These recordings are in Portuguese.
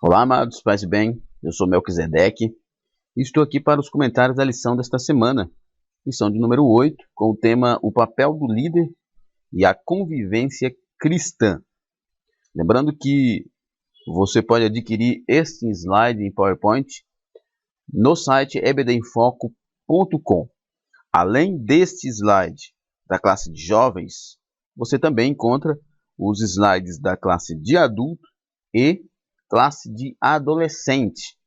Olá, amados, paz e bem, eu sou Melquisedeque e estou aqui para os comentários da lição desta semana, lição de número 8, com o tema O papel do líder e a convivência cristã. Lembrando que você pode adquirir este slide em PowerPoint no site ebdemfoco.com. Além deste slide da classe de jovens, você também encontra os slides da classe de adulto e classe de adolescente.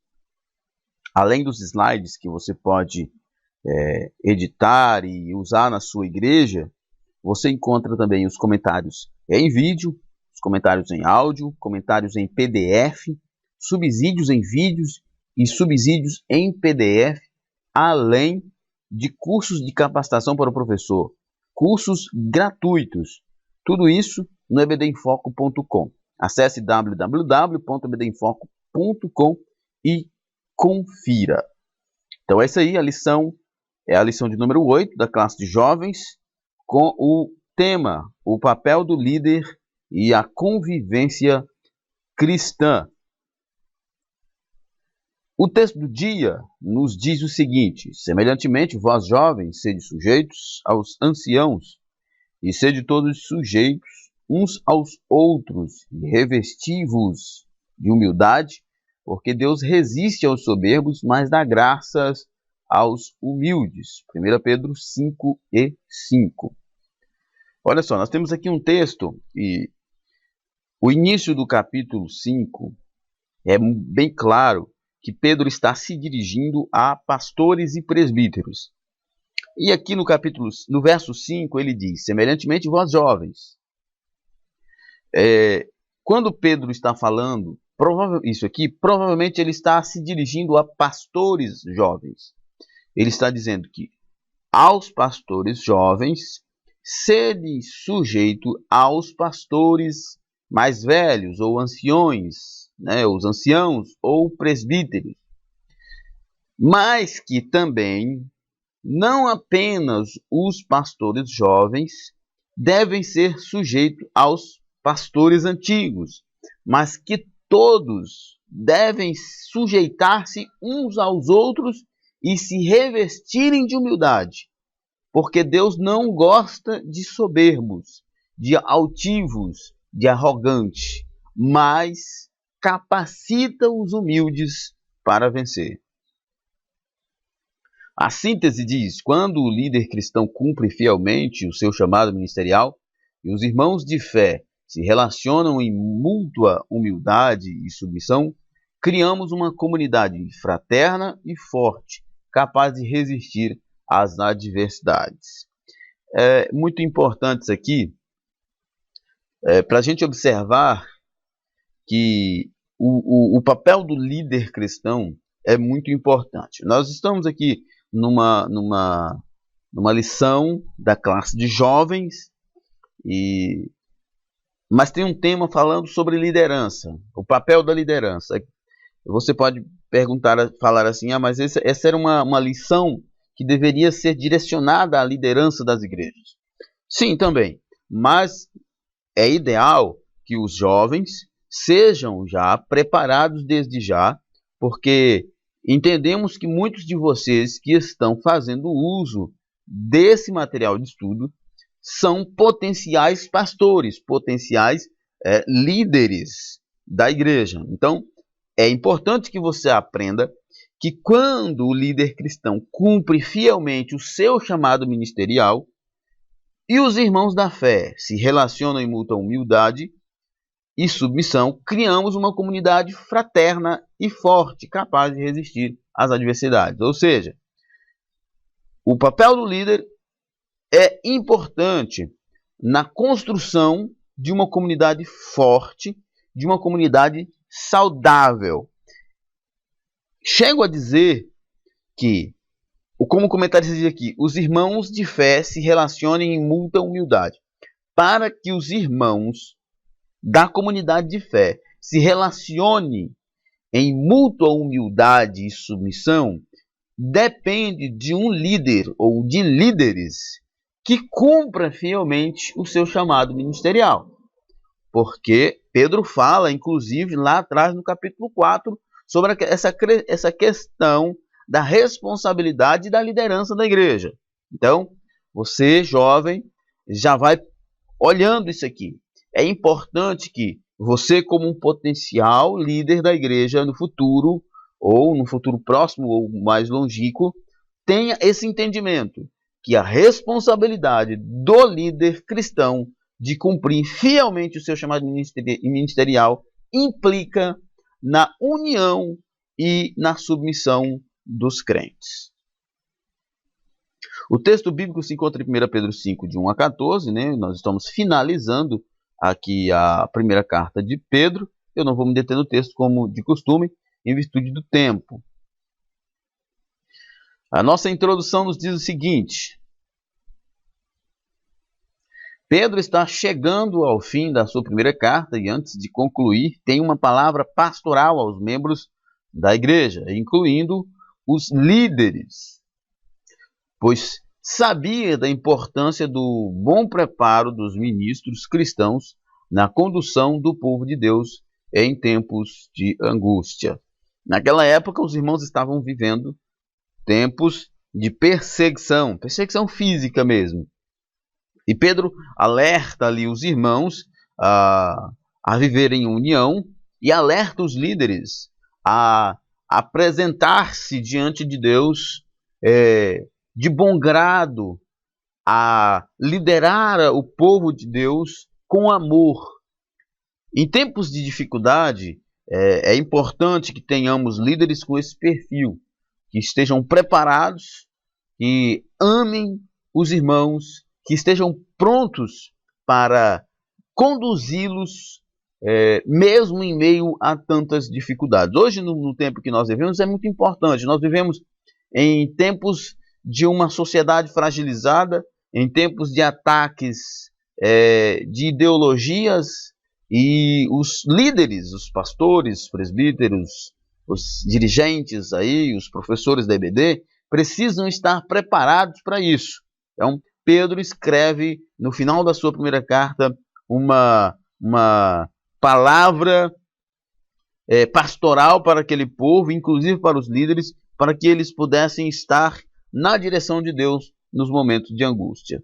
Além dos slides que você pode editar e usar na sua igreja, você encontra também os comentários em vídeo, os comentários em áudio, comentários em PDF, subsídios em vídeos e subsídios em PDF, além de cursos de capacitação para o professor, cursos gratuitos. Tudo isso no ebdemfoco.com. Acesse www.ebdemfoco.com e confira. Então é isso aí, a lição é a lição de número 8 da classe de jovens, com o tema, o papel do líder e a convivência cristã. O texto do dia nos diz o seguinte: semelhantemente, vós jovens, sede sujeitos aos anciãos, e sede todos sujeitos uns aos outros, e revesti-vos de humildade, porque Deus resiste aos soberbos, mas dá graças aos humildes. 1 Pedro 5:5. Olha só, nós temos aqui um texto, e o início do capítulo 5 é bem claro que Pedro está se dirigindo a pastores e presbíteros. E aqui no verso 5, ele diz: semelhantemente vós jovens. Quando Pedro está falando isso aqui, provavelmente ele está se dirigindo a pastores jovens. Ele está dizendo que aos pastores jovens, sede sujeito aos pastores mais velhos ou anciões, os anciãos ou presbíteros. Mas que também não apenas os pastores jovens devem ser sujeitos aos pastores antigos, mas que todos devem sujeitar-se uns aos outros e se revestirem de humildade, porque Deus não gosta de soberbos, de altivos, de arrogantes, mas capacita os humildes para vencer. A síntese diz: quando o líder cristão cumpre fielmente o seu chamado ministerial e os irmãos de fé se relacionam em mútua humildade e submissão, criamos uma comunidade fraterna e forte, capaz de resistir às adversidades. É muito importante isso aqui, para a gente observar que o papel do líder cristão é muito importante. Nós estamos aqui numa lição da classe de jovens, mas tem um tema falando sobre liderança, o papel da liderança. Você pode falar assim: mas essa era uma lição que deveria ser direcionada à liderança das igrejas. Sim, também, mas é ideal que os jovens sejam já preparados desde já, porque entendemos que muitos de vocês que estão fazendo uso desse material de estudo são potenciais pastores, potenciais líderes da igreja. Então, é importante que você aprenda que quando o líder cristão cumpre fielmente o seu chamado ministerial e os irmãos da fé se relacionam em mútua humildade e submissão, criamos uma comunidade fraterna e forte, capaz de resistir às adversidades. Ou seja, o papel do líder é importante na construção de uma comunidade forte, de uma comunidade saudável. Chego a dizer que, como o comentário diz aqui, os irmãos de fé se relacionem em mútua humildade. Para que os irmãos da comunidade de fé se relacionem em mútua humildade e submissão, depende de um líder ou de líderes que cumpra fielmente o seu chamado ministerial. Porque Pedro fala, inclusive, lá atrás no capítulo 4, sobre essa questão da responsabilidade e da liderança da igreja. Então, você, jovem, já vai olhando isso aqui. É importante que você, como um potencial líder da igreja no futuro, ou no futuro próximo, ou mais longínquo, tenha esse entendimento, que a responsabilidade do líder cristão de cumprir fielmente o seu chamado ministerial implica na união e na submissão dos crentes. O texto bíblico se encontra em 1 Pedro 5, de 1 a 14, né? Nós estamos finalizando aqui a primeira carta de Pedro. Eu não vou me deter no texto como de costume, em virtude do tempo. A nossa introdução nos diz o seguinte: Pedro está chegando ao fim da sua primeira carta e, antes de concluir, tem uma palavra pastoral aos membros da igreja, incluindo os líderes, pois sabia da importância do bom preparo dos ministros cristãos na condução do povo de Deus em tempos de angústia. Naquela época, os irmãos estavam vivendo tempos de perseguição física mesmo. E Pedro alerta ali os irmãos a viverem em união e alerta os líderes a apresentar-se diante de Deus de bom grado, a liderar o povo de Deus com amor. Em tempos de dificuldade, é importante que tenhamos líderes com esse perfil, que estejam preparados, que amem os irmãos, que estejam prontos para conduzi-los, mesmo em meio a tantas dificuldades. Hoje, no tempo que nós vivemos, é muito importante. Nós vivemos em tempos de uma sociedade fragilizada, em tempos de ataques de ideologias, e os líderes, os pastores, os presbíteros, os dirigentes aí, os professores da EBD, precisam estar preparados para isso. Então, Pedro escreve no final da sua primeira carta uma palavra pastoral para aquele povo, inclusive para os líderes, para que eles pudessem estar na direção de Deus nos momentos de angústia.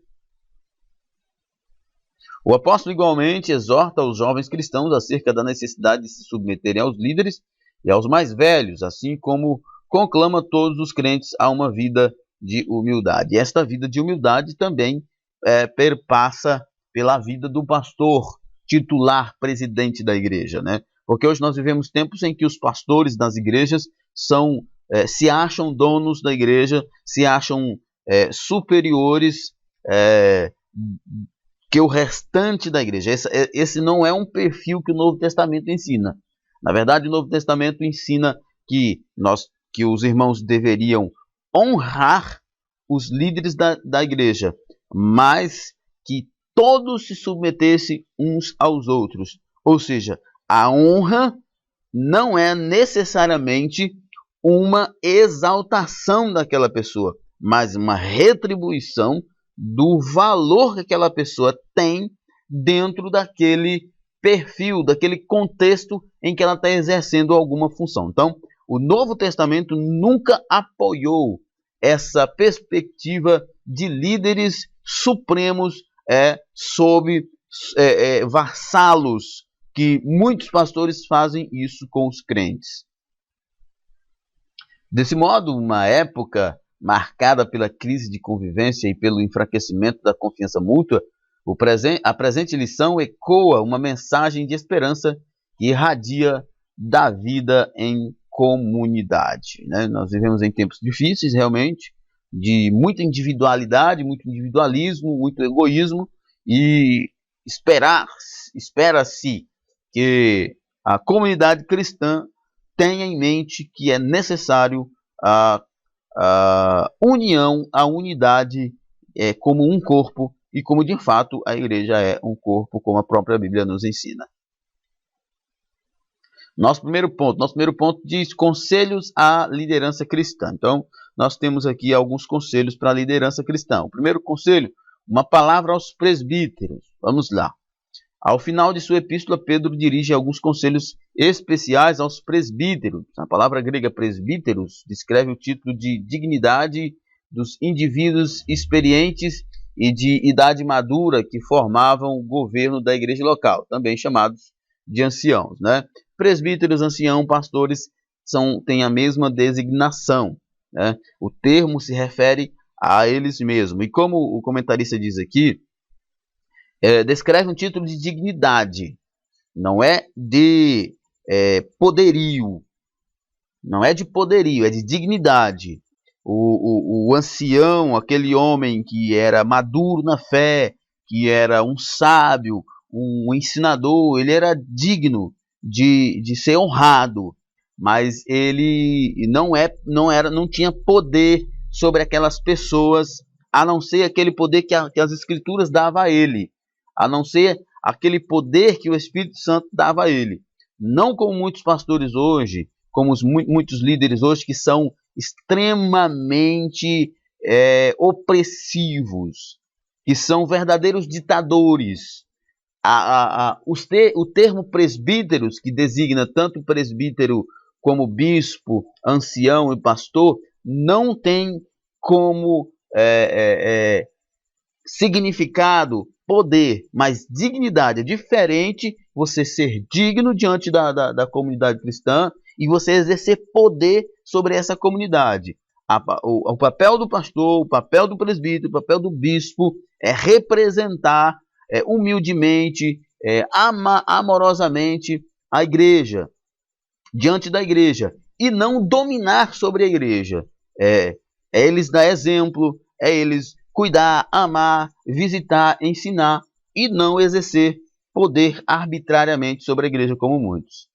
O apóstolo igualmente exorta os jovens cristãos acerca da necessidade de se submeterem aos líderes e aos mais velhos, assim como conclama todos os crentes a uma vida de humildade. E esta vida de humildade também perpassa pela vida do pastor titular, presidente da igreja, né? Porque hoje nós vivemos tempos em que os pastores das igrejas se acham donos da igreja, se acham superiores que o restante da igreja. Esse não é um perfil que o Novo Testamento ensina. Na verdade, o Novo Testamento ensina que os irmãos deveriam honrar os líderes da igreja, mas que todos se submetessem uns aos outros. Ou seja, a honra não é necessariamente uma exaltação daquela pessoa, mas uma retribuição do valor que aquela pessoa tem dentro daquele perfil, daquele contexto em que ela está exercendo alguma função. Então, o Novo Testamento nunca apoiou essa perspectiva de líderes supremos sob vassalos, que muitos pastores fazem isso com os crentes. Desse modo, uma época marcada pela crise de convivência e pelo enfraquecimento da confiança mútua, a presente lição ecoa uma mensagem de esperança que irradia da vida em comunidade, né? Nós vivemos em tempos difíceis, realmente, de muita individualidade, muito individualismo, muito egoísmo, e espera-se que a comunidade cristã tenha em mente que é necessário a união, a unidade como um corpo, e como de fato a igreja é um corpo, como a própria Bíblia nos ensina. Nosso primeiro ponto diz conselhos à liderança cristã. Então, nós temos aqui alguns conselhos para a liderança cristã. O primeiro conselho, uma palavra aos presbíteros. Vamos lá. Ao final de sua epístola, Pedro dirige alguns conselhos especiais aos presbíteros. A palavra grega presbíteros descreve o título de dignidade dos indivíduos experientes e de idade madura que formavam o governo da igreja local, também chamados de anciãos, né? Presbíteros, ancião, pastores têm a mesma designação, né? O termo se refere a eles mesmos. E como o comentarista diz aqui, descreve um título de dignidade, não é de poderio, não é de poderio, é de dignidade. O ancião, aquele homem que era maduro na fé, que era um sábio, um ensinador, ele era digno de ser honrado, mas ele não tinha poder sobre aquelas pessoas, a não ser aquele poder que as Escrituras davam a ele, a não ser aquele poder que o Espírito Santo dava a ele. Não como muitos pastores hoje, como muitos líderes hoje, que são extremamente opressivos, que são verdadeiros ditadores. O termo presbíteros, que designa tanto presbítero como bispo, ancião e pastor, não tem como significado poder, mas dignidade. É diferente você ser digno diante da comunidade cristã e você exercer poder sobre essa comunidade. O papel do pastor, o papel do presbítero, o papel do bispo é representar humildemente, amorosamente a igreja, diante da igreja, e não dominar sobre a igreja. É eles dar exemplo, é eles cuidar, amar, visitar, ensinar, e não exercer poder arbitrariamente sobre a igreja como muitos.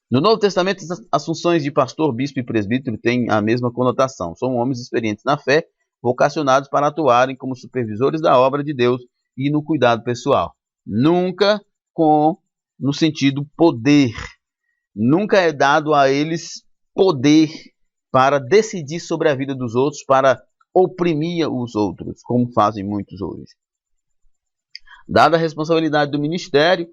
No Novo Testamento, as funções de pastor, bispo e presbítero têm a mesma conotação. São homens experientes na fé, vocacionados para atuarem como supervisores da obra de Deus e no cuidado pessoal. Nunca no sentido poder. Nunca é dado a eles poder para decidir sobre a vida dos outros, para oprimir os outros, como fazem muitos hoje. Dada a responsabilidade do ministério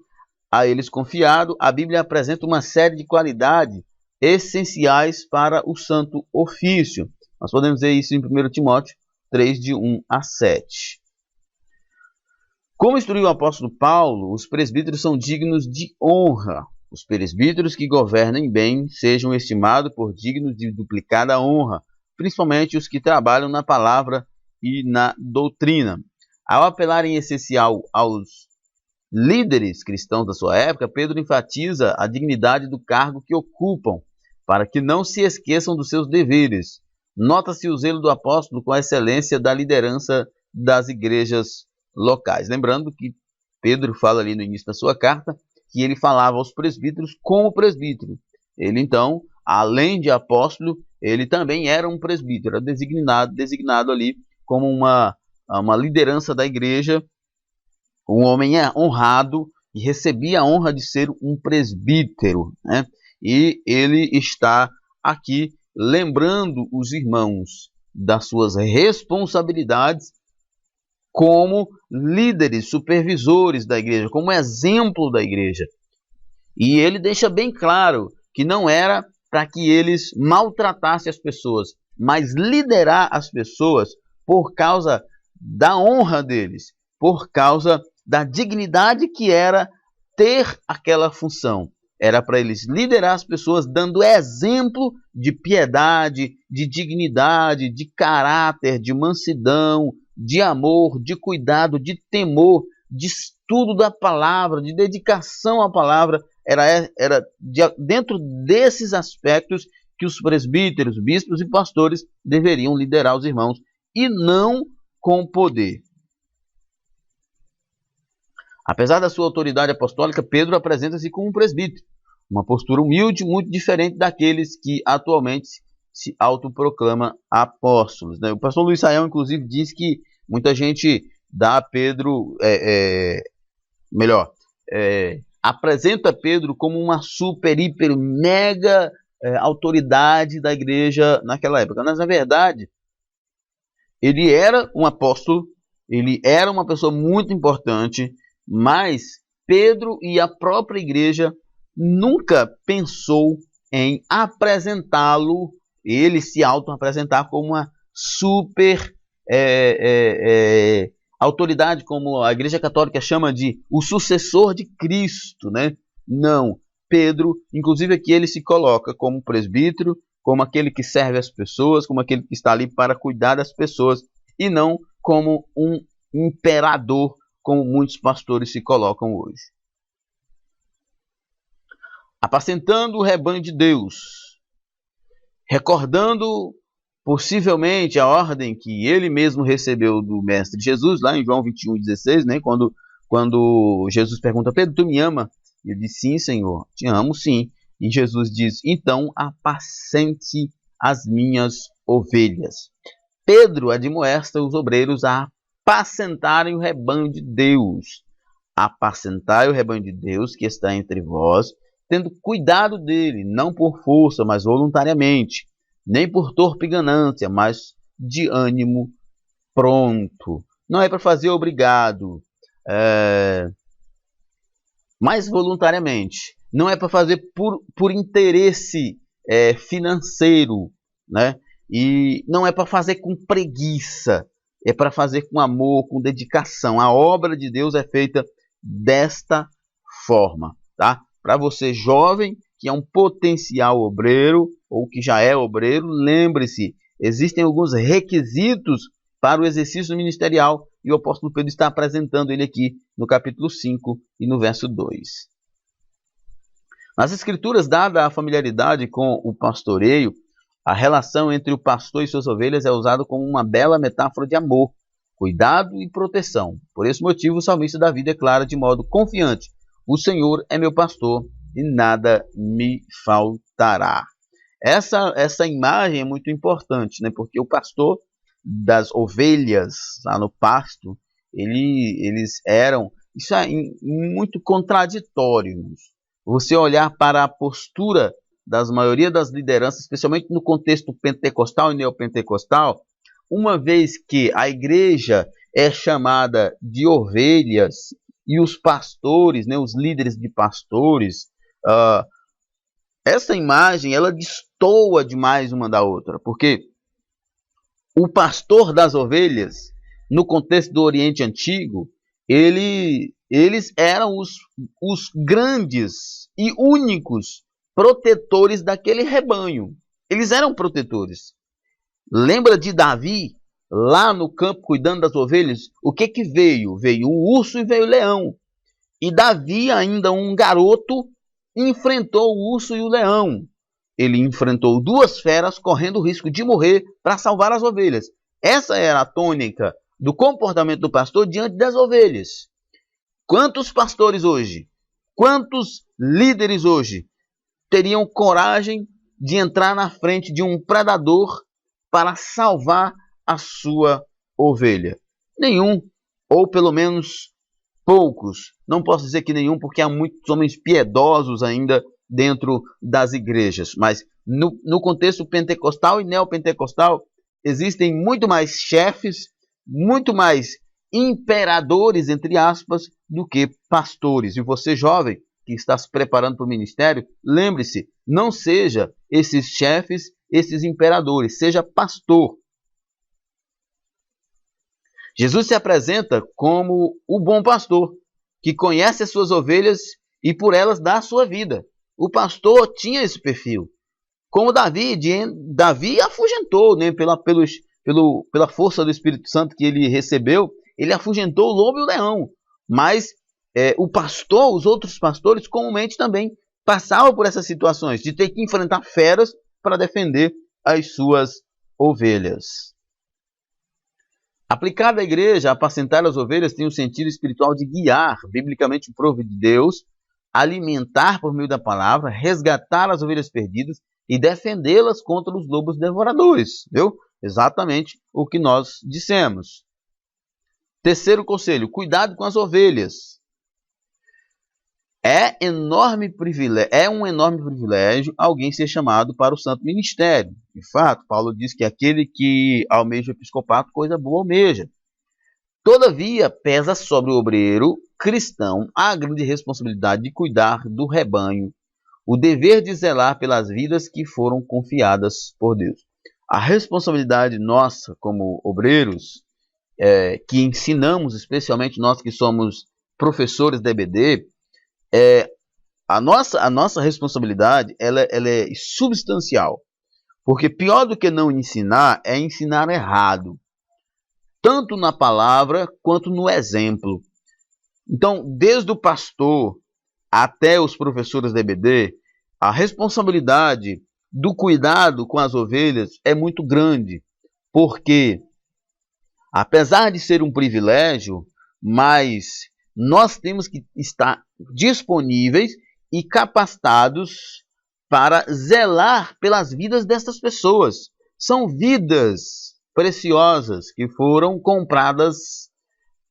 a eles confiado, a Bíblia apresenta uma série de qualidades essenciais para o santo ofício. Nós podemos ver isso em 1 Timóteo 3, de 1 a 7. Como instruiu o apóstolo Paulo, os presbíteros são dignos de honra. Os presbíteros que governem bem sejam estimados por dignos de duplicada honra, principalmente os que trabalham na palavra e na doutrina. Ao apelar em essencial aos líderes cristãos da sua época, Pedro enfatiza a dignidade do cargo que ocupam, para que não se esqueçam dos seus deveres. Nota-se o zelo do apóstolo com a excelência da liderança das igrejas locais. Lembrando que Pedro fala ali no início da sua carta que ele falava aos presbíteros como presbítero. Ele, então, além de apóstolo, ele também era um presbítero, era designado ali como uma liderança da igreja, um homem honrado e recebia a honra de ser um presbítero, né? E ele está aqui lembrando os irmãos das suas responsabilidades como líderes, supervisores da igreja, como exemplo da igreja. E ele deixa bem claro que não era para que eles maltratassem as pessoas, mas liderar as pessoas por causa da honra deles, por causa da dignidade que era ter aquela função. Era para eles liderar as pessoas dando exemplo de piedade, de dignidade, de caráter, de mansidão, de amor, de cuidado, de temor, de estudo da palavra, de dedicação à palavra. Era dentro desses aspectos que os presbíteros, bispos e pastores deveriam liderar os irmãos, e não com poder. Apesar da sua autoridade apostólica, Pedro apresenta-se como um presbítero, uma postura humilde, muito diferente daqueles que atualmente se autoproclama apóstolos, né? O pastor Luiz Saião, inclusive, diz que muita gente dá a Pedro, apresenta Pedro como uma super, hiper, mega autoridade da igreja naquela época. Mas, na verdade, ele era um apóstolo, ele era uma pessoa muito importante, Mas Pedro e a própria igreja nunca pensou em apresentá-lo, ele se auto-apresentar como uma super autoridade, como a Igreja Católica chama de o sucessor de Cristo, né? Não. Pedro, inclusive aqui ele se coloca como presbítero, como aquele que serve as pessoas, como aquele que está ali para cuidar das pessoas, e não como um imperador, como muitos pastores se colocam hoje. Apacentando o rebanho de Deus, recordando possivelmente a ordem que ele mesmo recebeu do Mestre Jesus, lá em João 21,16, né? Quando Jesus pergunta, Pedro, tu me ama? E ele diz, sim, Senhor, te amo sim. E Jesus diz, então apacente as minhas ovelhas. Pedro admoesta os obreiros a apacentarem o rebanho de Deus. Apacentai o rebanho de Deus que está entre vós, tendo cuidado dele, não por força, mas voluntariamente, nem por torpe ganância, mas de ânimo pronto. Não é para fazer obrigado, mas voluntariamente. Não é para fazer por interesse financeiro, né? E não é para fazer com preguiça, é para fazer com amor, com dedicação. A obra de Deus é feita desta forma, tá? Para você jovem, que é um potencial obreiro, ou que já é obreiro, lembre-se, existem alguns requisitos para o exercício ministerial, e o apóstolo Pedro está apresentando ele aqui no capítulo 5 e no verso 2. Nas escrituras, dada a familiaridade com o pastoreio, a relação entre o pastor e suas ovelhas é usada como uma bela metáfora de amor, cuidado e proteção. Por esse motivo, o salmista Davi declara de modo confiante, o Senhor é meu pastor e nada me faltará. Essa imagem é muito importante, né? Porque o pastor das ovelhas lá no pasto, eles eram, isso é muito contraditório. Você olhar para a postura das maioria das lideranças, especialmente no contexto pentecostal e neopentecostal, uma vez que a igreja é chamada de ovelhas e os pastores, né, os líderes de pastores, essa imagem ela destoa demais uma da outra, porque o pastor das ovelhas, no contexto do Oriente Antigo, eles eram os grandes e únicos protetores daquele rebanho. Eles eram protetores. Lembra de Davi, lá no campo, cuidando das ovelhas? O que veio? Veio o urso e veio o leão. E Davi, ainda um garoto, enfrentou o urso e o leão. Ele enfrentou duas feras, correndo o risco de morrer para salvar as ovelhas. Essa era a tônica do comportamento do pastor diante das ovelhas. Quantos pastores hoje, quantos líderes hoje teriam coragem de entrar na frente de um predador para salvar a sua ovelha? Nenhum, ou pelo menos poucos. Não posso dizer que nenhum, porque há muitos homens piedosos ainda dentro das igrejas. Mas no contexto pentecostal e neopentecostal, existem muito mais chefes, muito mais imperadores, entre aspas, do que pastores. E você, jovem, que está se preparando para o ministério, lembre-se, não seja esses chefes, esses imperadores, seja pastor. Jesus se apresenta como o bom pastor, que conhece as suas ovelhas e por elas dá a sua vida. O pastor tinha esse perfil. Como Davi afugentou, né, pela força do Espírito Santo que ele recebeu, ele afugentou o lobo e o leão. Mas o pastor, os outros pastores, comumente também passavam por essas situações de ter que enfrentar feras para defender as suas ovelhas. Aplicada à igreja, apacentar as ovelhas tem um sentido espiritual de guiar, biblicamente prove de Deus, alimentar por meio da palavra, resgatar as ovelhas perdidas e defendê-las contra os lobos devoradores. Viu? Exatamente o que nós dissemos. Terceiro conselho, cuidado com as ovelhas. É um enorme privilégio alguém ser chamado para o santo ministério. De fato, Paulo diz que aquele que almeja o episcopato, coisa boa almeja. Todavia, pesa sobre o obreiro cristão a grande responsabilidade de cuidar do rebanho, o dever de zelar pelas vidas que foram confiadas por Deus. A responsabilidade nossa como obreiros, que ensinamos, especialmente nós que somos professores da EBD, a nossa responsabilidade ela é substancial. Porque pior do que não ensinar é ensinar errado, tanto na palavra quanto no exemplo. Então, desde o pastor até os professores da EBD, a responsabilidade do cuidado com as ovelhas é muito grande, porque, apesar de ser um privilégio, mas nós temos que estar disponíveis e capacitados para zelar pelas vidas dessas pessoas. São vidas preciosas que foram compradas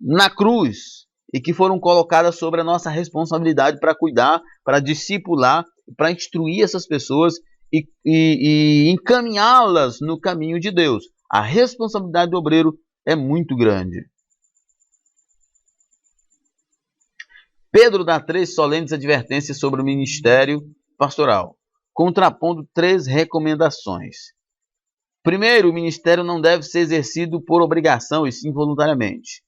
na cruz e que foram colocadas sobre a nossa responsabilidade para cuidar, para discipular, para instruir essas pessoas e encaminhá-las no caminho de Deus. A responsabilidade do obreiro é muito grande. Pedro dá 3 solenes advertências sobre o ministério pastoral, contrapondo 3 recomendações. Primeiro, o ministério não deve ser exercido por obrigação, e sim voluntariamente.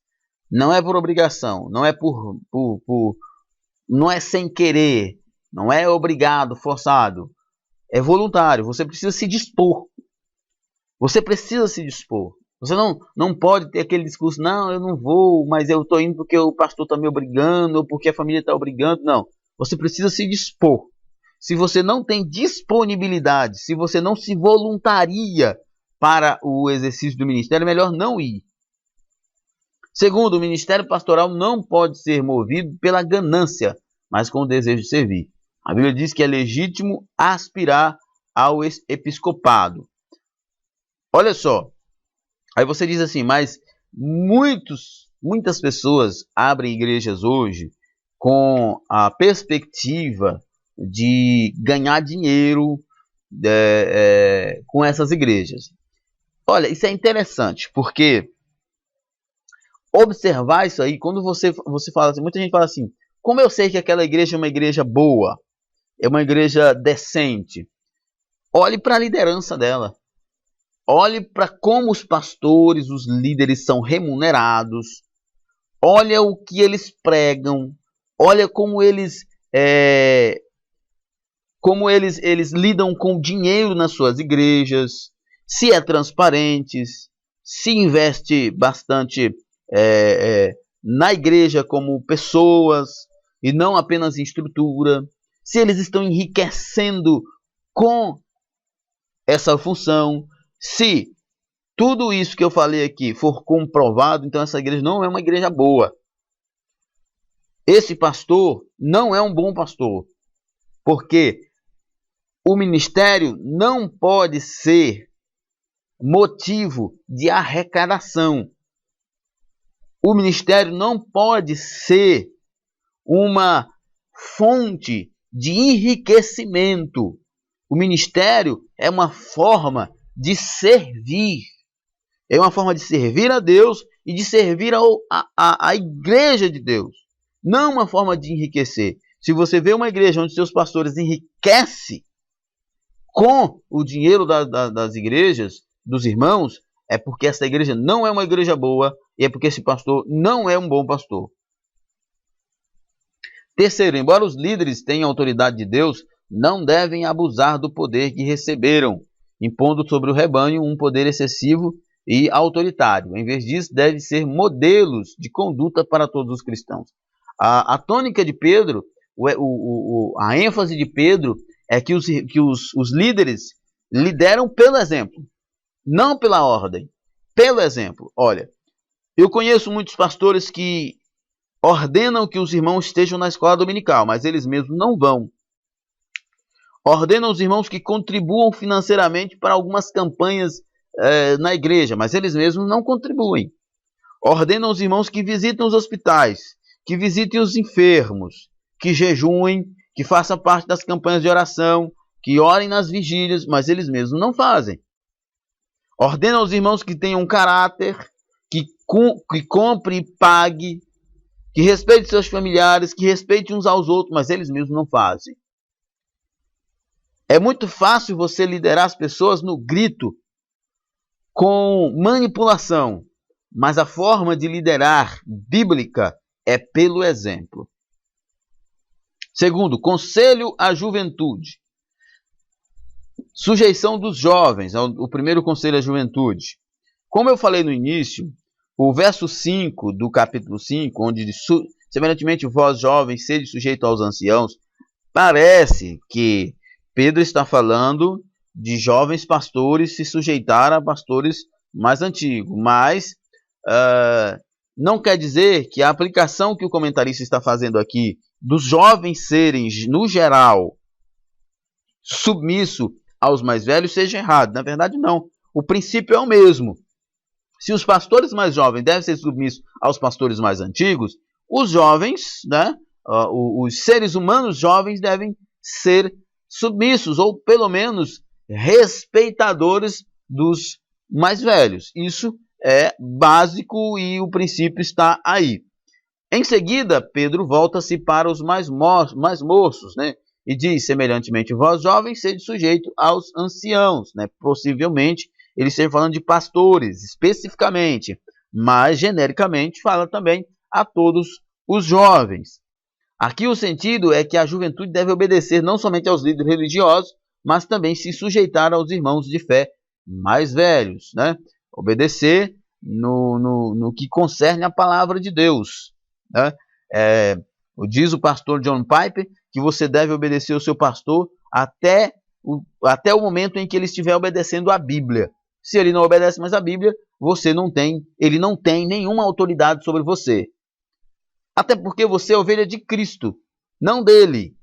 Não é por obrigação, não é não é sem querer, não é obrigado, forçado. É voluntário, você precisa se dispor. Você precisa se dispor. Você não pode ter aquele discurso, não, eu não vou, mas eu estou indo porque o pastor está me obrigando, ou porque a família está obrigando. Não, você precisa se dispor. Se você não tem disponibilidade, se você não se voluntaria para o exercício do ministério, é melhor não ir. Segundo, o ministério pastoral não pode ser movido pela ganância, mas com o desejo de servir. A Bíblia diz que é legítimo aspirar ao episcopado. Olha só, aí você diz assim, mas muitas pessoas abrem igrejas hoje com a perspectiva de ganhar dinheiro com essas igrejas. Olha, isso é interessante, porque observar isso aí, quando você fala assim, muita gente fala assim, como eu sei que aquela igreja é uma igreja boa, é uma igreja decente? Olhe para a liderança dela. Olhe para como os pastores, os líderes são remunerados. Olha o que eles pregam. Olha como eles lidam com dinheiro nas suas igrejas. Se é transparente, se investe bastante na igreja como pessoas e não apenas em estrutura. Se eles estão enriquecendo com essa função. Se tudo isso que eu falei aqui for comprovado, então essa igreja não é uma igreja boa. Esse pastor não é um bom pastor. Porque o ministério não pode ser motivo de arrecadação. O ministério não pode ser uma fonte de enriquecimento. O ministério é uma forma de servir. É uma forma de servir a Deus e de servir a igreja de Deus. Não uma forma de enriquecer. Se você vê uma igreja onde seus pastores enriquecem com o dinheiro das igrejas, dos irmãos, é porque essa igreja não é uma igreja boa e é porque esse pastor não é um bom pastor. Terceiro, embora os líderes tenham autoridade de Deus, não devem abusar do poder que receberam, impondo sobre o rebanho um poder excessivo e autoritário. Em vez disso, devem ser modelos de conduta para todos os cristãos. A tônica de Pedro, a ênfase de Pedro é que os líderes lideram pelo exemplo, não pela ordem, pelo exemplo. Olha, eu conheço muitos pastores que ordenam que os irmãos estejam na escola dominical, mas eles mesmos não vão. Ordenam os irmãos que contribuam financeiramente para algumas campanhas na igreja, mas eles mesmos não contribuem. Ordenam os irmãos que visitem os hospitais, que visitem os enfermos, que jejuem, que façam parte das campanhas de oração, que orem nas vigílias, mas eles mesmos não fazem. Ordenam os irmãos que tenham caráter, que que compre e pague, que respeite seus familiares, que respeite uns aos outros, mas eles mesmos não fazem. É muito fácil você liderar as pessoas no grito, com manipulação, mas a forma de liderar bíblica é pelo exemplo. Segundo, conselho à juventude. Sujeição dos jovens, o primeiro conselho à juventude. Como eu falei no início, o verso 5 do capítulo 5, onde semelhantemente vós jovens sede sujeito aos anciãos, parece que Pedro está falando de jovens pastores se sujeitar a pastores mais antigos, mas não quer dizer que a aplicação que o comentarista está fazendo aqui dos jovens serem, no geral, submisso aos mais velhos seja errado. Na verdade, não. O princípio é o mesmo. Se os pastores mais jovens devem ser submissos aos pastores mais antigos, os jovens, né, os seres humanos jovens devem ser submissos, ou pelo menos respeitadores dos mais velhos. Isso é básico e o princípio está aí. Em seguida, Pedro volta-se para os mais moços, né? E diz, semelhantemente, vós jovens, sede sujeito aos anciãos, né? Possivelmente, ele esteja falando de pastores, especificamente, mas genericamente fala também a todos os jovens. Aqui o sentido é que a juventude deve obedecer não somente aos líderes religiosos, mas também se sujeitar aos irmãos de fé mais velhos, né? Obedecer no que concerne a palavra de Deus, né? Diz o pastor John Piper que você deve obedecer ao seu pastor até o momento em que ele estiver obedecendo a Bíblia. Se ele não obedece mais a Bíblia, ele não tem nenhuma autoridade sobre você. Até porque você é ovelha de Cristo, não dele.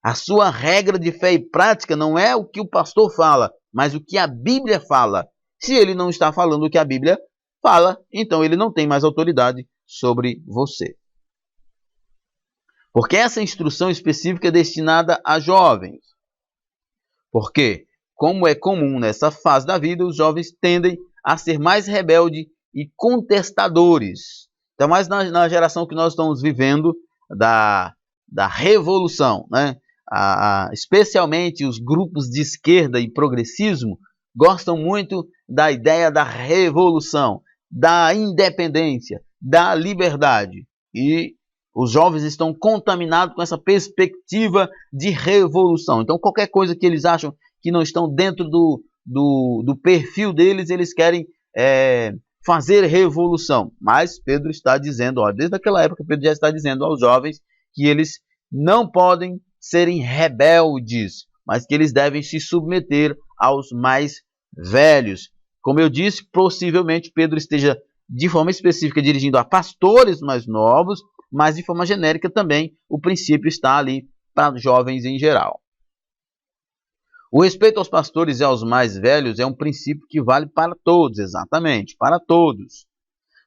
A sua regra de fé e prática não é o que o pastor fala, mas o que a Bíblia fala. Se ele não está falando o que a Bíblia fala, então ele não tem mais autoridade sobre você. Porque essa instrução específica é destinada a jovens. Porque, como é comum nessa fase da vida, os jovens tendem a ser mais rebeldes e contestadores. Então, mais na geração que nós estamos vivendo da revolução, né? Especialmente os grupos de esquerda e progressismo gostam muito da ideia da revolução, da independência, da liberdade. E os jovens estão contaminados com essa perspectiva de revolução. Então, qualquer coisa que eles acham que não estão dentro do perfil deles, eles querem fazer revolução. Mas Pedro está dizendo, desde aquela época, Pedro já está dizendo aos jovens que eles não podem serem rebeldes, mas que eles devem se submeter aos mais velhos. Como eu disse, possivelmente Pedro esteja de forma específica dirigindo a pastores mais novos, mas de forma genérica também o princípio está ali para jovens em geral. O respeito aos pastores e aos mais velhos é um princípio que vale para todos, exatamente, para todos.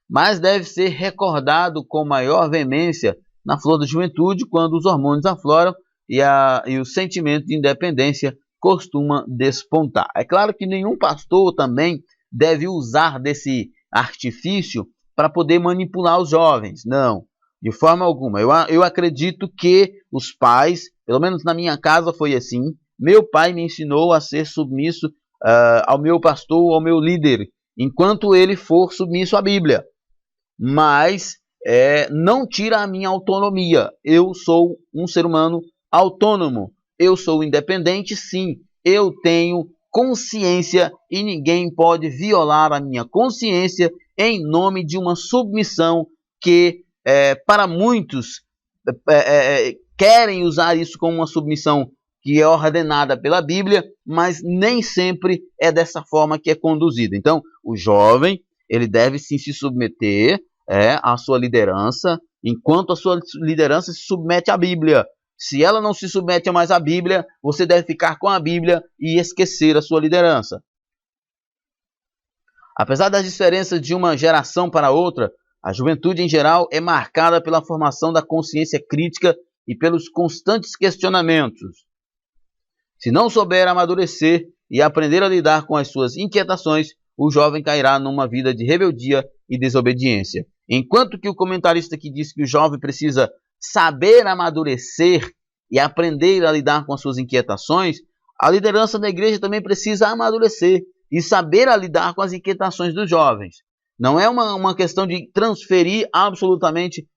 Mas deve ser recordado com maior veemência na flor da juventude, quando os hormônios afloram e o sentimento de independência costuma despontar. É claro que nenhum pastor também deve usar desse artifício para poder manipular os jovens, não. De forma alguma. Eu acredito que os pais, pelo menos na minha casa foi assim, meu pai me ensinou a ser submisso ao meu pastor, ao meu líder, enquanto ele for submisso à Bíblia. Mas não tira a minha autonomia. Eu sou um ser humano autônomo. Eu sou independente, sim. Eu tenho consciência e ninguém pode violar a minha consciência em nome de uma submissão que para muitos querem usar isso como uma submissão que é ordenada pela Bíblia, mas nem sempre é dessa forma que é conduzida. Então, o jovem, ele deve sim se submeter à sua liderança, enquanto a sua liderança se submete à Bíblia. Se ela não se submete mais à Bíblia, você deve ficar com a Bíblia e esquecer a sua liderança. Apesar das diferenças de uma geração para outra, a juventude em geral é marcada pela formação da consciência crítica e pelos constantes questionamentos. Se não souber amadurecer e aprender a lidar com as suas inquietações, o jovem cairá numa vida de rebeldia e desobediência. Enquanto que o comentarista aqui diz que o jovem precisa saber amadurecer e aprender a lidar com as suas inquietações, a liderança da igreja também precisa amadurecer e saber a lidar com as inquietações dos jovens. Não é uma questão de transferir absolutamente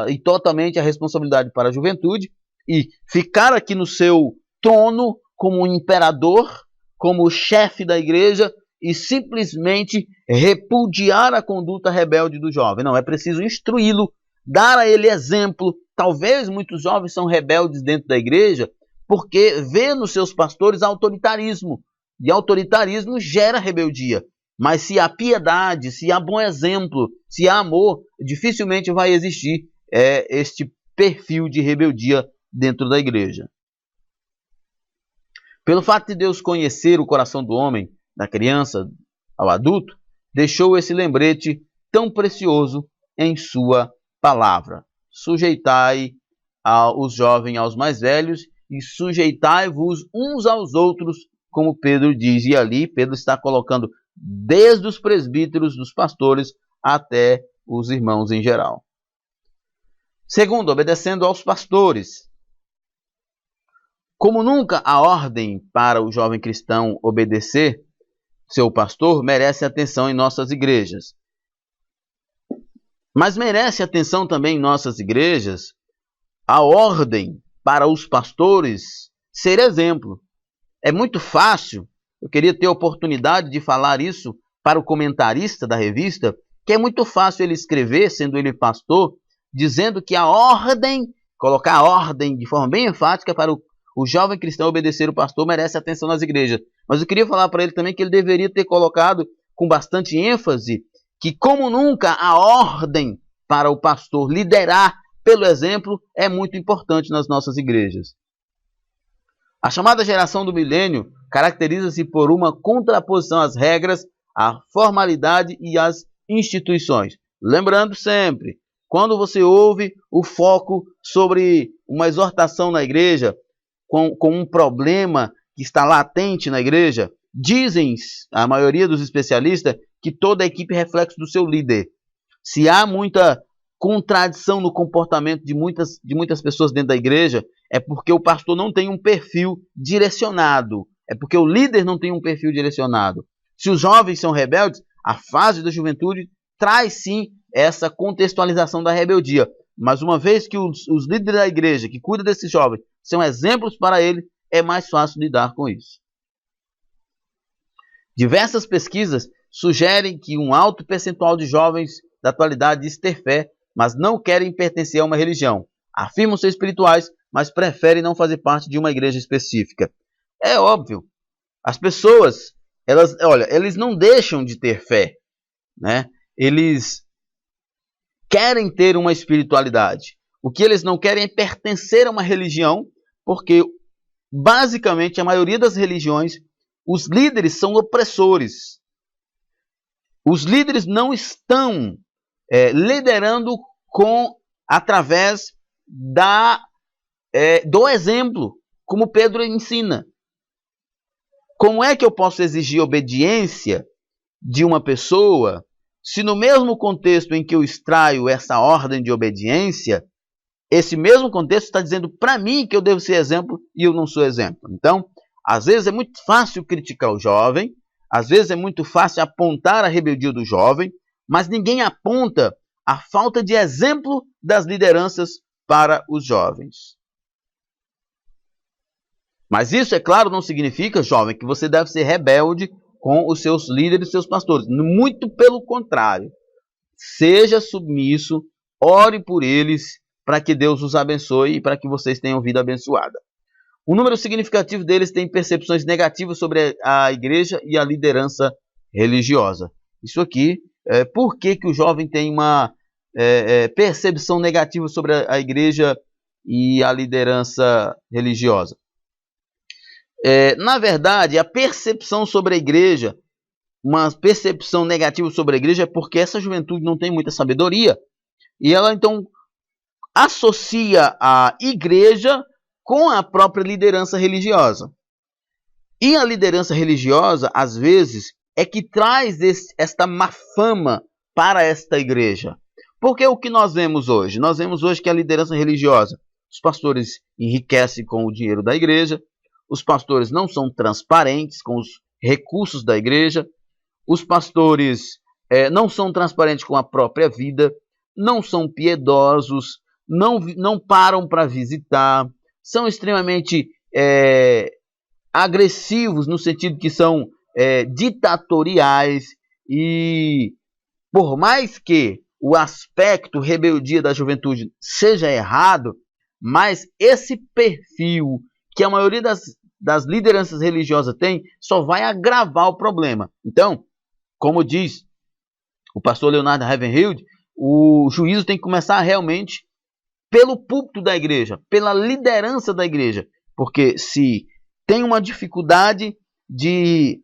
e totalmente a responsabilidade para a juventude e ficar aqui no seu trono como um imperador, como chefe da igreja e simplesmente repudiar a conduta rebelde do jovem. Não, é preciso instruí-lo, dar a ele exemplo. Talvez muitos jovens são rebeldes dentro da igreja porque vê nos seus pastores autoritarismo. E autoritarismo gera rebeldia. Mas se há piedade, se há bom exemplo, se há amor, dificilmente vai existir este perfil de rebeldia dentro da igreja. Pelo fato de Deus conhecer o coração do homem, da criança ao adulto, deixou esse lembrete tão precioso em sua palavra. Sujeitai os jovens aos mais velhos e sujeitai-vos uns aos outros, como Pedro diz. E ali Pedro está colocando desde os presbíteros, dos pastores, até os irmãos em geral. Segundo, obedecendo aos pastores. Como nunca a ordem para o jovem cristão obedecer seu pastor merece atenção em nossas igrejas. Mas merece atenção também em nossas igrejas a ordem para os pastores ser exemplo. É muito fácil, eu queria ter a oportunidade de falar isso para o comentarista da revista, que é muito fácil ele escrever, sendo ele pastor, dizendo que a ordem, colocar a ordem de forma bem enfática para o jovem cristão obedecer o pastor merece atenção nas igrejas. Mas eu queria falar para ele também que ele deveria ter colocado com bastante ênfase que, como nunca, a ordem para o pastor liderar pelo exemplo é muito importante nas nossas igrejas. A chamada geração do milênio caracteriza-se por uma contraposição às regras, à formalidade e às instituições. Lembrando sempre, quando você ouve o foco sobre uma exortação na igreja, com um problema que está latente na igreja, dizem a maioria dos especialistas que toda a equipe é reflexo do seu líder. Se há muita contradição no comportamento de muitas pessoas dentro da igreja, é porque o pastor não tem um perfil direcionado, é porque o líder não tem um perfil direcionado. Se os jovens são rebeldes, a fase da juventude traz sim essa contextualização da rebeldia. Mas uma vez que os líderes da igreja que cuidam desses jovens são exemplos para ele, é mais fácil lidar com isso. Diversas pesquisas sugerem que um alto percentual de jovens da atualidade diz ter fé, mas não querem pertencer a uma religião. Afirmam ser espirituais, mas preferem não fazer parte de uma igreja específica. É óbvio, as pessoas, eles não deixam de ter fé, né? Eles querem ter uma espiritualidade. O que eles não querem é pertencer a uma religião, porque basicamente a maioria das religiões, os líderes são opressores. Os líderes não estão liderando através do exemplo, como Pedro ensina. Como é que eu posso exigir obediência de uma pessoa se no mesmo contexto em que eu extraio essa ordem de obediência, esse mesmo contexto está dizendo para mim que eu devo ser exemplo e eu não sou exemplo? Então, às vezes é muito fácil criticar o jovem, às vezes é muito fácil apontar a rebeldia do jovem, mas ninguém aponta a falta de exemplo das lideranças para os jovens. Mas isso, é claro, não significa, jovem, que você deve ser rebelde com os seus líderes e seus pastores. Muito pelo contrário. Seja submisso, ore por eles, para que Deus os abençoe e para que vocês tenham vida abençoada. Um número significativo deles tem percepções negativas sobre a igreja e a liderança religiosa. Isso aqui, por que o jovem tem uma percepção negativa sobre a igreja e a liderança religiosa? Na verdade, a percepção sobre a igreja, uma percepção negativa sobre a igreja, é porque essa juventude não tem muita sabedoria. E ela, então, associa a igreja com a própria liderança religiosa. E a liderança religiosa, às vezes, é que traz esta má fama para esta igreja. Porque o que nós vemos hoje? Nós vemos hoje que a liderança religiosa, os pastores enriquecem com o dinheiro da igreja, os pastores não são transparentes com os recursos da igreja, os pastores não são transparentes com a própria vida, não são piedosos, não param para visitar, são extremamente agressivos no sentido que são ditatoriais, e por mais que o aspecto rebeldia da juventude seja errado, mas esse perfil que a maioria das lideranças religiosas tem só vai agravar o problema. Então, como diz o pastor Leonardo Ravenhild, o juízo tem que começar realmente pelo púlpito da igreja, pela liderança da igreja, porque se tem uma dificuldade de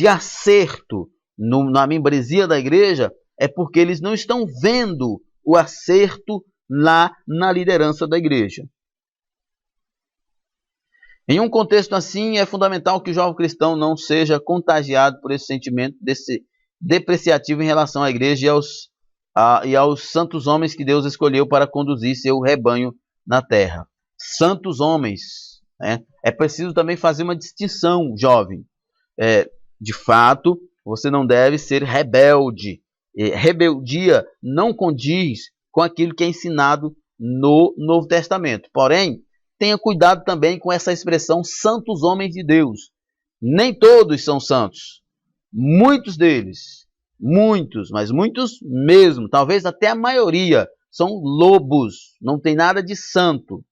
acerto na membresia da igreja, é porque eles não estão vendo o acerto lá na liderança da igreja. Em um contexto assim, é fundamental que o jovem cristão não seja contagiado por esse sentimento depreciativo em relação à igreja e aos santos homens que Deus escolheu para conduzir seu rebanho na terra. Santos homens, né? É preciso também fazer uma distinção, jovem. De fato, você não deve ser rebelde. Rebeldia não condiz com aquilo que é ensinado no Novo Testamento. Porém, tenha cuidado também com essa expressão santos homens de Deus. Nem todos são santos. Muitos deles, mas muitos mesmo, talvez até a maioria, são lobos, não tem nada de santo.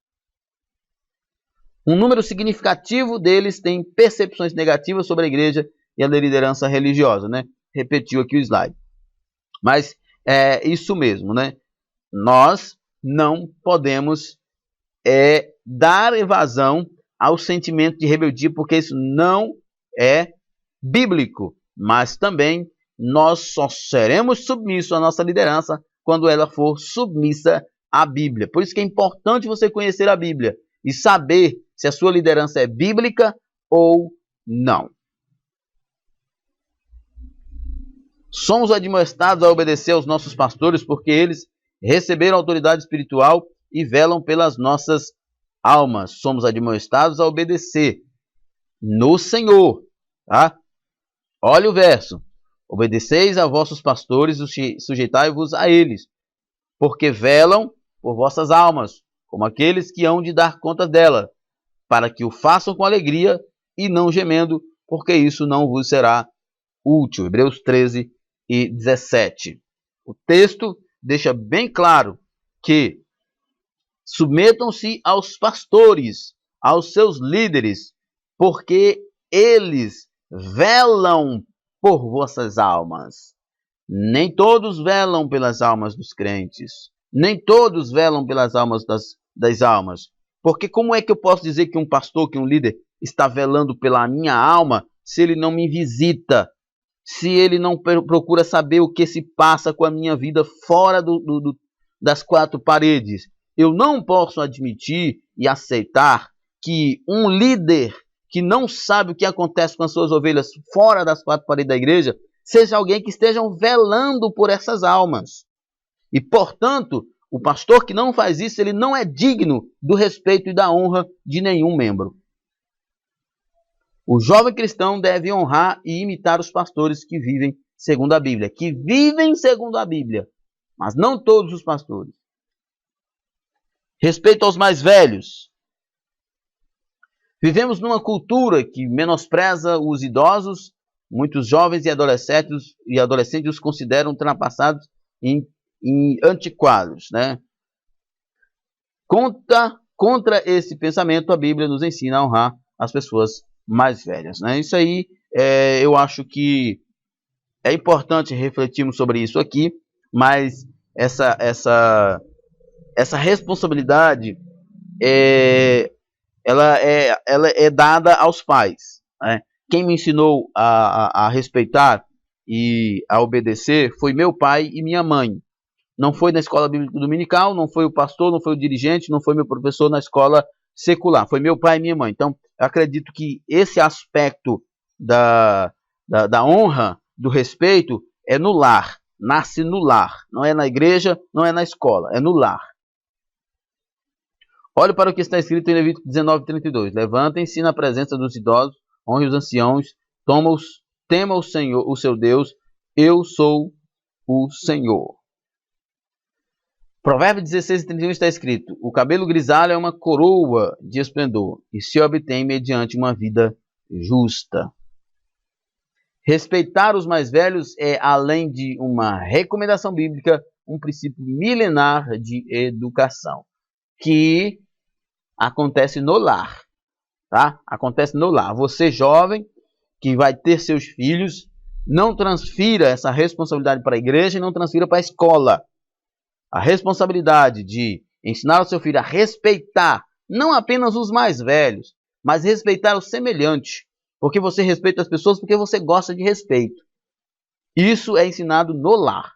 Um número significativo deles tem percepções negativas sobre a igreja e a liderança religiosa, né? Repetiu aqui o slide. Mas é isso mesmo, né? Nós não podemos dar evasão ao sentimento de rebeldia, porque isso não é bíblico. Mas também nós só seremos submissos à nossa liderança quando ela for submissa à Bíblia. Por isso que é importante você conhecer a Bíblia e saber se a sua liderança é bíblica ou não. Somos admoestados a obedecer aos nossos pastores porque eles receberam autoridade espiritual e velam pelas nossas almas. Somos admoestados a obedecer no Senhor. Tá? Olha o verso. Obedeceis a vossos pastores e sujeitai-vos a eles, porque velam por vossas almas, como aqueles que hão de dar conta dela, para que o façam com alegria e não gemendo, porque isso não vos será útil. Hebreus 13 e 17. O texto deixa bem claro que submetam-se aos pastores, aos seus líderes, porque eles velam por vossas almas. Nem todos velam pelas almas dos crentes, nem todos velam pelas almas das almas. Porque como é que eu posso dizer que um pastor, que um líder está velando pela minha alma, se ele não me visita, se ele não procura saber o que se passa com a minha vida fora das quatro paredes? Eu não posso admitir e aceitar que um líder que não sabe o que acontece com as suas ovelhas fora das quatro paredes da igreja seja alguém que esteja velando por essas almas. E, portanto, o pastor que não faz isso, ele não é digno do respeito e da honra de nenhum membro. O jovem cristão deve honrar e imitar os pastores que vivem segundo a Bíblia. Que vivem segundo a Bíblia, mas não todos os pastores. Respeito aos mais velhos. Vivemos numa cultura que menospreza os idosos. Muitos jovens e adolescentes os consideram ultrapassados e antiquados, né? Contra esse pensamento, a Bíblia nos ensina a honrar as pessoas mais velhas, né? Isso aí, eu acho que é importante refletirmos sobre isso aqui, mas essa responsabilidade ela é dada aos pais, né? Quem me ensinou a respeitar e a obedecer foi meu pai e minha mãe. Não foi na escola bíblica dominical, não foi o pastor, não foi o dirigente, não foi meu professor na escola secular. Foi meu pai e minha mãe. Então, eu acredito que esse aspecto da da honra, do respeito, é no lar. Nasce no lar. Não é na igreja, não é na escola, é no lar. Olhe para o que está escrito em Levítico 19:32. Levantem-se na presença dos idosos, honre os anciãos, tema o Senhor, o seu Deus, eu sou o Senhor. Provérbios 16:31 está escrito: o cabelo grisalho é uma coroa de esplendor e se obtém mediante uma vida justa. Respeitar os mais velhos é, além de uma recomendação bíblica, um princípio milenar de educação, que acontece no lar, tá? Acontece no lar. Você jovem que vai ter seus filhos, não transfira essa responsabilidade para a igreja e não transfira para a escola. A responsabilidade de ensinar o seu filho a respeitar não apenas os mais velhos, mas respeitar o semelhante. Porque você respeita as pessoas porque você gosta de respeito. Isso é ensinado no lar.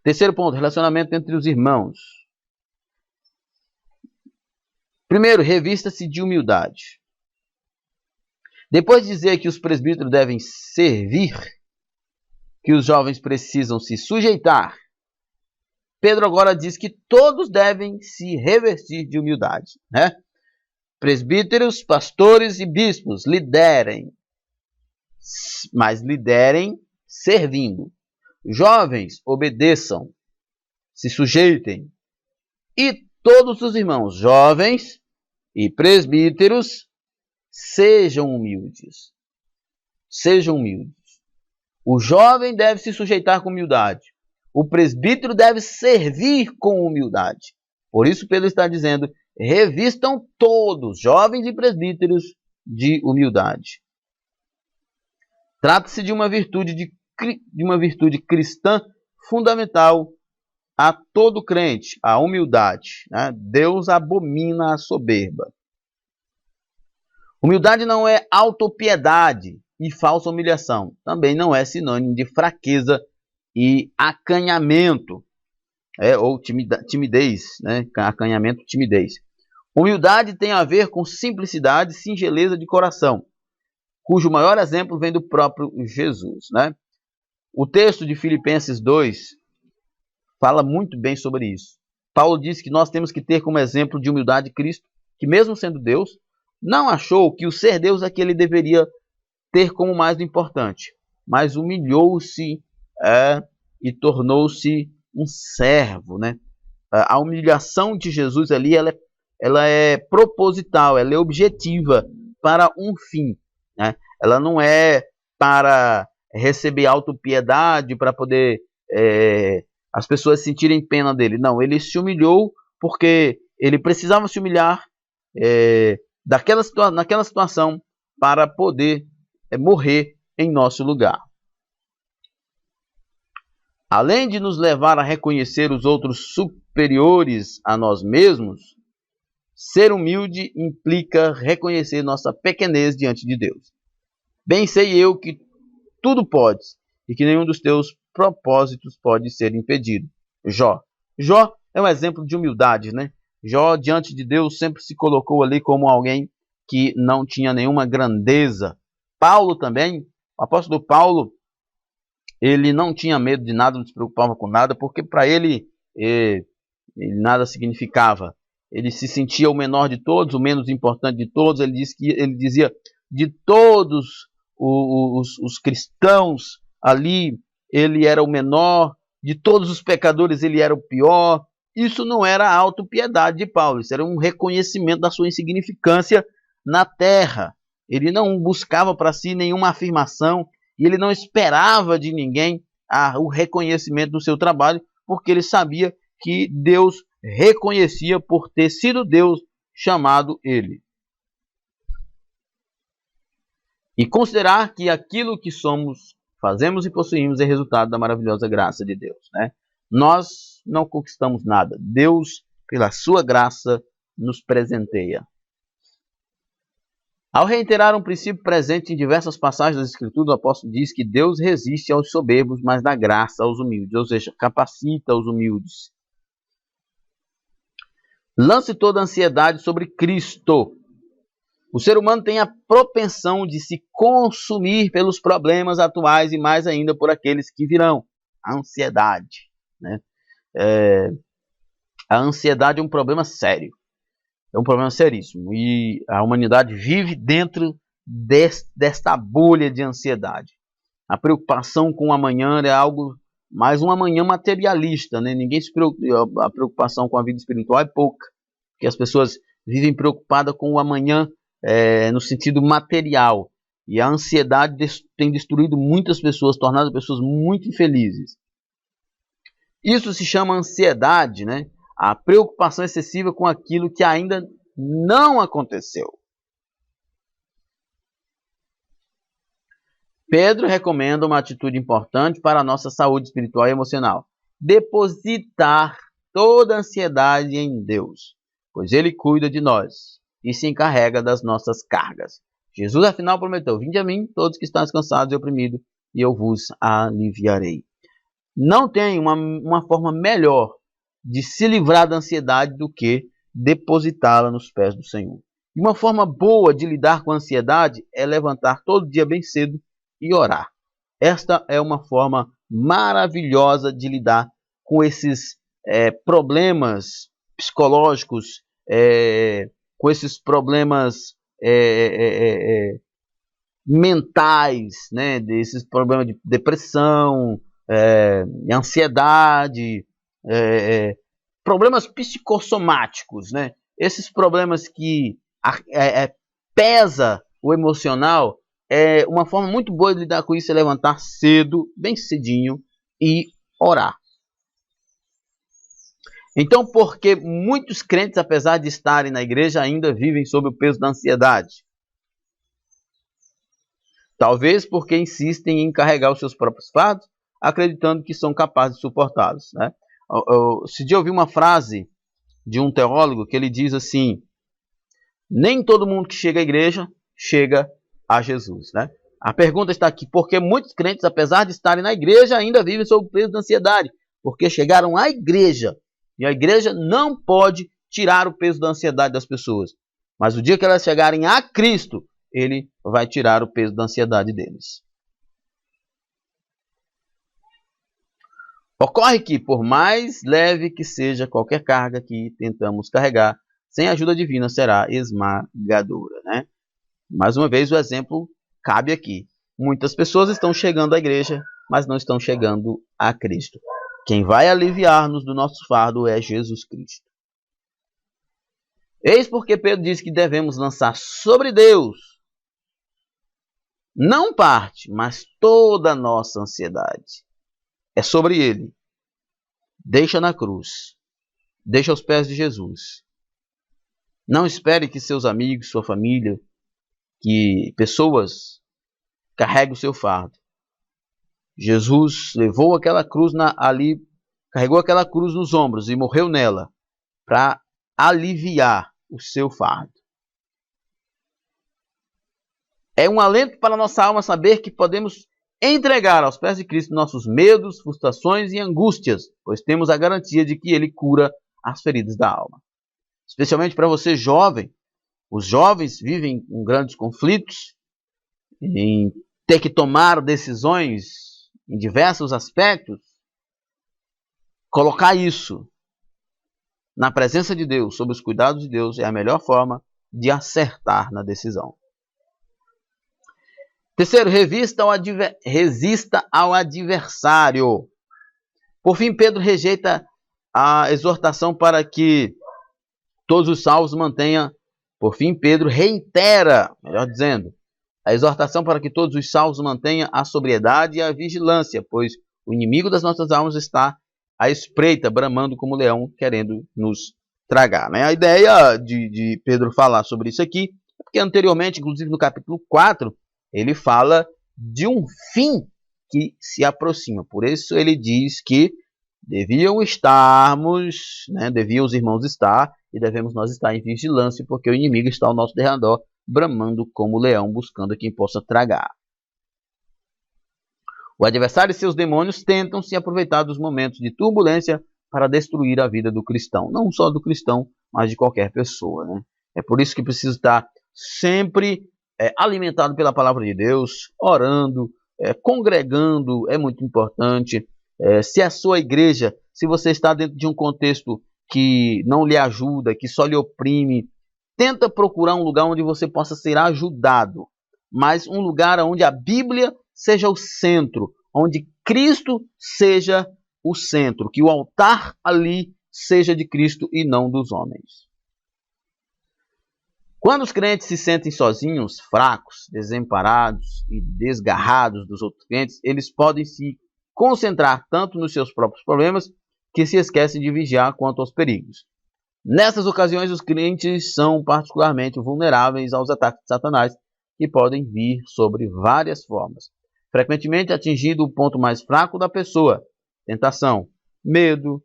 Terceiro ponto, relacionamento entre os irmãos. Primeiro, revista-se de humildade. Depois de dizer que os presbíteros devem servir, que os jovens precisam se sujeitar, Pedro agora diz que todos devem se revestir de humildade, né? Presbíteros, pastores e bispos liderem, mas liderem servindo. Jovens, obedeçam, se sujeitem. E todos os irmãos, jovens e presbíteros, sejam humildes. Sejam humildes. O jovem deve se sujeitar com humildade. O presbítero deve servir com humildade. Por isso Pedro está dizendo: revistam todos, jovens e presbíteros, de humildade. Trata-se de uma virtude cristã fundamental a todo crente, a humildade, né? Deus abomina a soberba. Humildade não é autopiedade e falsa humilhação. Também não é sinônimo de fraqueza e acanhamento, ou timidez, né? Acanhamento, timidez. Humildade tem a ver com simplicidade e singeleza de coração, cujo maior exemplo vem do próprio Jesus, né? O texto de Filipenses 2 fala muito bem sobre isso. Paulo diz que nós temos que ter como exemplo de humildade Cristo, que mesmo sendo Deus, não achou que o ser Deus é que ele deveria ter como mais importante, mas humilhou-se e tornou-se um servo, né? A humilhação de Jesus ali, ela é proposital, ela é objetiva para um fim, né? Ela não é para receber autopiedade, para poder as pessoas sentirem pena dele. Não, ele se humilhou porque ele precisava se humilhar naquela situação para poder morrer em nosso lugar. Além de nos levar a reconhecer os outros superiores a nós mesmos, ser humilde implica reconhecer nossa pequenez diante de Deus. Bem sei eu que tudo podes e que nenhum dos teus propósitos pode ser impedido. Jó é um exemplo de humildade, né? Jó, diante de Deus, sempre se colocou ali como alguém que não tinha nenhuma grandeza. Paulo também, o apóstolo Paulo, ele não tinha medo de nada, não se preocupava com nada, porque para ele nada significava. Ele se sentia o menor de todos, o menos importante de todos. Ele dizia de todos os cristãos ali, ele era o menor, de todos os pecadores ele era o pior. Isso não era a autopiedade de Paulo, isso era um reconhecimento da sua insignificância na terra. Ele não buscava para si nenhuma afirmação, e ele não esperava de ninguém o reconhecimento do seu trabalho, porque ele sabia que Deus reconhecia por ter sido Deus chamado ele. E considerar que aquilo que somos, fazemos e possuímos é resultado da maravilhosa graça de Deus, né? Nós não conquistamos nada. Deus, pela sua graça, nos presenteia. Ao reiterar um princípio presente em diversas passagens das Escrituras, o apóstolo diz que Deus resiste aos soberbos, mas dá graça aos humildes, ou seja, capacita os humildes. Lance toda a ansiedade sobre Cristo. O ser humano tem propensão de se consumir pelos problemas atuais e mais ainda por aqueles que virão. A ansiedade, né? A ansiedade é um problema sério. É um problema seríssimo. E a humanidade vive dentro desta bolha de ansiedade. A preocupação com o amanhã é algo mais um amanhã materialista, né? Ninguém se preocupa, a preocupação com a vida espiritual é pouca, porque as pessoas vivem preocupadas com o amanhã no sentido material. E a ansiedade tem destruído muitas pessoas, tornado pessoas muito infelizes. Isso se chama ansiedade, né? A preocupação excessiva com aquilo que ainda não aconteceu. Pedro recomenda uma atitude importante para a nossa saúde espiritual e emocional: depositar toda a ansiedade em Deus, pois Ele cuida de nós e se encarrega das nossas cargas. Jesus, afinal, prometeu: vinde a mim, todos que estão cansados e oprimidos, e eu vos aliviarei. Não tem uma forma melhor de se livrar da ansiedade do que depositá-la nos pés do Senhor. E uma forma boa de lidar com a ansiedade é levantar todo dia bem cedo e orar. Esta é uma forma maravilhosa de lidar com esses problemas psicológicos, com esses problemas mentais, né? Desses problemas de depressão, ansiedade, problemas psicossomáticos, né? Esses problemas que pesa o emocional. Uma forma muito boa de lidar com isso é levantar cedo, bem cedinho, e orar. Então, porque muitos crentes, apesar de estarem na igreja, ainda vivem sob o peso da ansiedade? Talvez porque insistem em carregar os seus próprios fardos, acreditando que são capazes de suportá-los, né? Esse dia eu ouvi uma frase de um teólogo que ele diz assim: nem todo mundo que chega à igreja chega a Jesus, né? A pergunta está aqui: por que muitos crentes, apesar de estarem na igreja, ainda vivem sob o peso da ansiedade? Porque chegaram à igreja, e a igreja não pode tirar o peso da ansiedade das pessoas. Mas o dia que elas chegarem a Cristo, Ele vai tirar o peso da ansiedade deles. Ocorre que, por mais leve que seja qualquer carga que tentamos carregar, sem a ajuda divina será esmagadora, né? Mais uma vez, o exemplo cabe aqui. Muitas pessoas estão chegando à igreja, mas não estão chegando a Cristo. Quem vai aliviar-nos do nosso fardo é Jesus Cristo. Eis porque Pedro diz que devemos lançar sobre Deus, não parte, mas toda a nossa ansiedade. É sobre Ele. Deixa na cruz. Deixa aos pés de Jesus. Não espere que seus amigos, sua família, que pessoas carreguem o seu fardo. Jesus levou aquela cruz ali, carregou aquela cruz nos ombros e morreu nela para aliviar o seu fardo. É um alento para a nossa alma saber que podemos entregar aos pés de Cristo nossos medos, frustrações e angústias, pois temos a garantia de que Ele cura as feridas da alma. Especialmente para você jovem. Os jovens vivem com grandes conflitos, em ter que tomar decisões em diversos aspectos. Colocar isso na presença de Deus, sob os cuidados de Deus, é a melhor forma de acertar na decisão. Terceiro, resista ao adversário. Por fim, Pedro rejeita a exortação para que todos os salvos mantenham. Por fim, Pedro reitera, melhor dizendo, a exortação para que todos os salvos mantenham a sobriedade e a vigilância, pois o inimigo das nossas almas está à espreita, bramando como leão, querendo nos tragar, né? A ideia de Pedro falar sobre isso aqui é porque anteriormente, inclusive no capítulo 4, ele fala de um fim que se aproxima. Por isso ele diz que deviam os irmãos estar, e devemos nós estar em vigilância, porque o inimigo está ao nosso derredor, bramando como leão, buscando quem possa tragar. O adversário e seus demônios tentam se aproveitar dos momentos de turbulência para destruir a vida do cristão. Não só do cristão, mas de qualquer pessoa, né? É por isso que precisa estar sempre alimentado pela palavra de Deus, orando, congregando, é muito importante. Se a sua igreja, se você está dentro de um contexto que não lhe ajuda, que só lhe oprime, tenta procurar um lugar onde você possa ser ajudado, mas um lugar onde a Bíblia seja o centro, onde Cristo seja o centro, que o altar ali seja de Cristo e não dos homens. Quando os crentes se sentem sozinhos, fracos, desamparados e desgarrados dos outros crentes, eles podem se concentrar tanto nos seus próprios problemas que se esquecem de vigiar quanto aos perigos. Nessas ocasiões, os crentes são particularmente vulneráveis aos ataques de Satanás, que podem vir sobre várias formas, frequentemente atingindo o ponto mais fraco da pessoa: tentação, medo,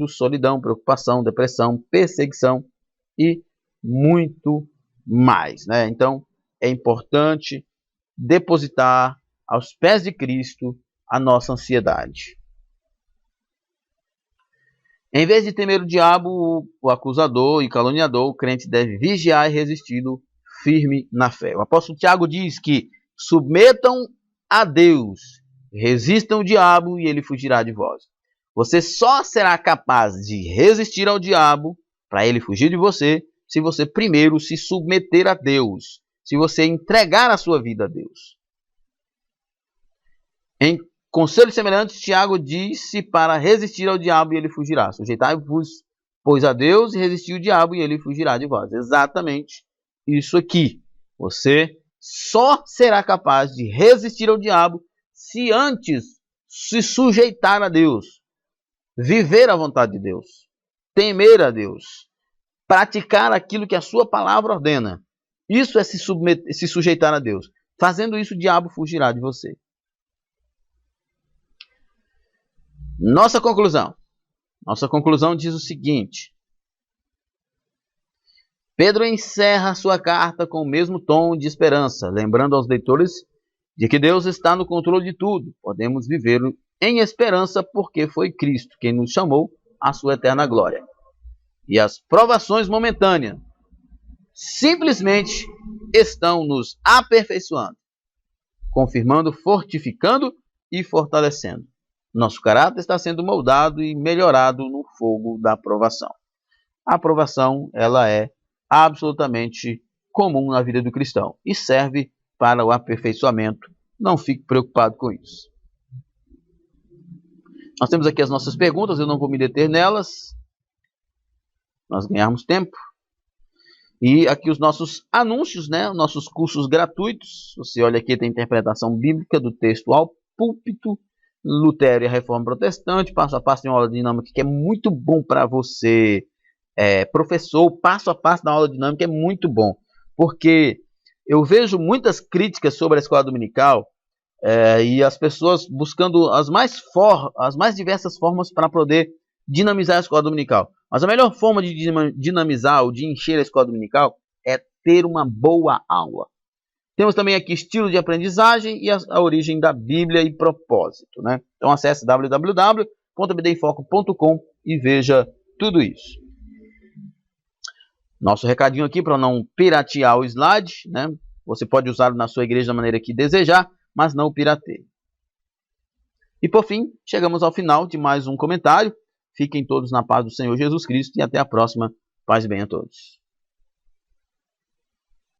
solidão, preocupação, depressão, perseguição e muito mais, né? Então, é importante depositar aos pés de Cristo a nossa ansiedade. Em vez de temer o diabo, o acusador e caluniador, o crente deve vigiar e resistir firme na fé. O apóstolo Tiago diz que submetam a Deus, resistam o diabo e ele fugirá de vós. Você só será capaz de resistir ao diabo, para ele fugir de você, se você primeiro se submeter a Deus, se você entregar a sua vida a Deus. Em conselhos semelhantes, Tiago disse para resistir ao diabo e ele fugirá. Sujeitai-vos, pois, a Deus, e resistir o diabo e ele fugirá de vós. Exatamente isso aqui. Você só será capaz de resistir ao diabo se antes se sujeitar a Deus, viver a vontade de Deus, temer a Deus, praticar aquilo que a sua palavra ordena. Isso é se sujeitar a Deus. Fazendo isso, o diabo fugirá de você. Nossa conclusão diz o seguinte: Pedro encerra sua carta com o mesmo tom de esperança, lembrando aos leitores de que Deus está no controle de tudo. Podemos viver em esperança porque foi Cristo quem nos chamou à sua eterna glória. E as provações momentâneas simplesmente estão nos aperfeiçoando, confirmando, fortificando e fortalecendo. Nosso caráter está sendo moldado e melhorado no fogo da aprovação. A aprovação, ela é absolutamente comum na vida do cristão e serve para o aperfeiçoamento. Não fique preocupado com isso. Nós temos aqui as nossas perguntas, eu não vou me deter nelas. Nós ganharmos tempo. E aqui os nossos anúncios, né? Nossos cursos gratuitos. Você olha aqui, tem interpretação bíblica do texto ao púlpito, Lutero e a Reforma Protestante, passo a passo em uma aula dinâmica que é muito bom para você, professor. Passo a passo na aula dinâmica é muito bom, porque eu vejo muitas críticas sobre a escola dominical e as pessoas buscando as mais diversas formas para poder dinamizar a escola dominical. Mas a melhor forma de dinamizar ou de encher a escola dominical é ter uma boa aula. Temos também aqui estilo de aprendizagem e a origem da Bíblia e propósito, né? Então acesse www.bdinfoco.com e veja tudo isso. Nosso recadinho aqui para não piratear o slide, né? Você pode usá-lo na sua igreja da maneira que desejar, mas não o pirateie. E por fim, chegamos ao final de mais um comentário. Fiquem todos na paz do Senhor Jesus Cristo e até a próxima. Paz e bem a todos.